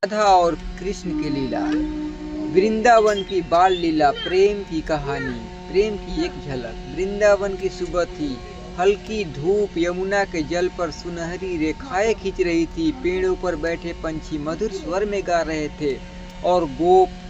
राधा और कृष्ण की लीला। वृंदावन की बाल लीला, प्रेम की कहानी, प्रेम की एक झलक। वृंदावन की सुबह थी, हल्की धूप यमुना के जल पर सुनहरी रेखाएं खींच रही थी। पेड़ों पर बैठे पंछी मधुर स्वर में गा रहे थे और गोप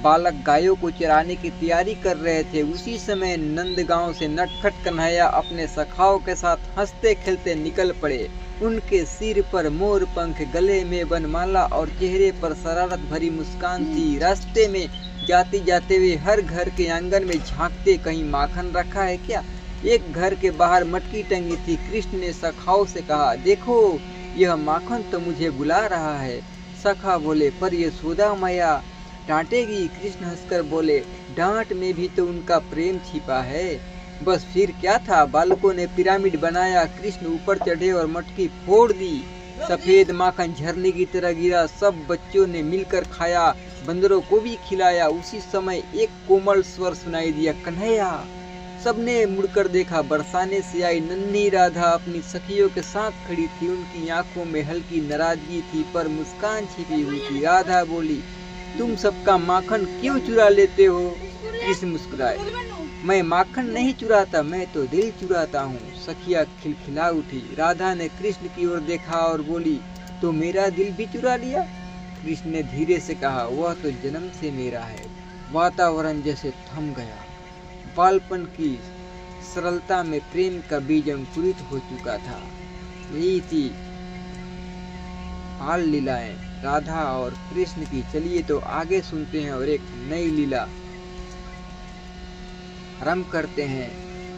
बालक गायों को चराने की तैयारी कर रहे थे। उसी समय नंदगांव से नटखट कन्हैया अपने सखाओं के साथ हंसते खेलते निकल पड़े। उनके सिर पर मोर पंख, गले में वनमाला और चेहरे पर शरारत भरी मुस्कान थी। रास्ते में जाते जाते वे हर घर के आंगन में झांकते, कहीं माखन रखा है क्या। एक घर के बाहर मटकी टंगी थी। कृष्ण ने सखाओं से कहा, देखो यह माखन तो मुझे बुला रहा है। सखा बोले, पर यशोदा मैया डांटेगी। कृष्ण हंसकर बोले, डांट में भी तो उनका प्रेम छिपा है। बस फिर क्या था, बालकों ने पिरामिड बनाया। कृष्ण ऊपर चढ़े और मटकी फोड़ दी। सफेद माखन झरने की तरह गिरा। सब बच्चों ने मिलकर खाया, बंदरों को भी खिलाया। उसी समय एक कोमल स्वर सुनाई दिया, कन्हैया। सबने मुड़कर देखा। बरसाने से आई नन्ही राधा अपनी सखियों के साथ खड़ी थी। उनकी आंखों में हल्की नाराजगी थी, पर मुस्कान छिपी हुई थी। राधा बोली, तुम सबका माखन क्यों चुरा लेते हो। कृष्ण मुस्कुराए, मैं माखन नहीं चुराता, मैं तो दिल चुराता हूँ। सखिया खिलखिला उठी। राधा ने कृष्ण की ओर देखा और बोली, तो मेरा दिल भी चुरा लिया। कृष्ण ने धीरे से कहा, वह तो जन्म से मेरा है। वातावरण जैसे थम गया। बालपन की सरलता में प्रेम का बीज अंकुरित हो चुका था। यही थी बाल लीलाएं राधा और कृष्ण की। चलिए तो आगे सुनते हैं और एक नई लीला आरंभ करते हैं।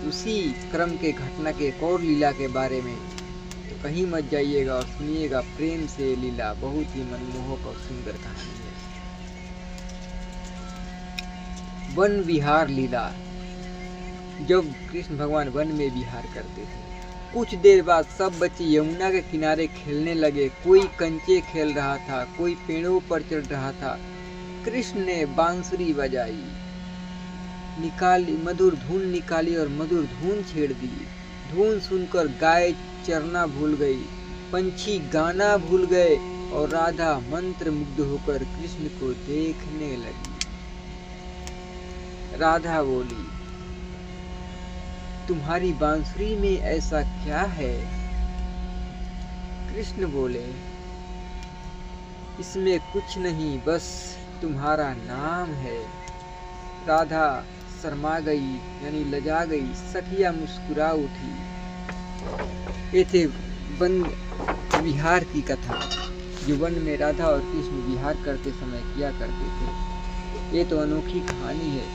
उसी क्रम के घटना के एक और लीला के बारे में। तो कहीं मत जाइएगा और सुनिएगा प्रेम से लीला। बहुत ही मनमोहक और सुंदर कहानी है। वन विहार लीला। जब कृष्ण भगवान वन में विहार करते थे, कुछ देर बाद सब बच्चे यमुना के किनारे खेलने लगे। कोई कंचे खेल रहा था, कोई पेड़ों पर चढ़ रहा था। कृष्ण ने बांसुरी बजाई, मधुर धुन निकाली और मधुर धुन छेड़ दी। धुन सुनकर गाय चरना भूल गई, पंछी गाना भूल गए और राधा मंत्र मुग्ध होकर कृष्ण को देखने लगी। राधा बोली, तुम्हारी बांसुरी में ऐसा क्या है। कृष्ण बोले, इसमें कुछ नहीं, बस तुम्हारा नाम है। राधा शर्मा गई, यानी लजा गई। सखिया मुस्कुरा उठी। ये थे वन विहार की कथा, जो वन में राधा और कृष्ण विहार करते समय किया करते थे। ये तो अनोखी कहानी है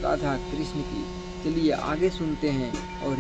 राधा कृष्ण की। चलिए आगे सुनते हैं और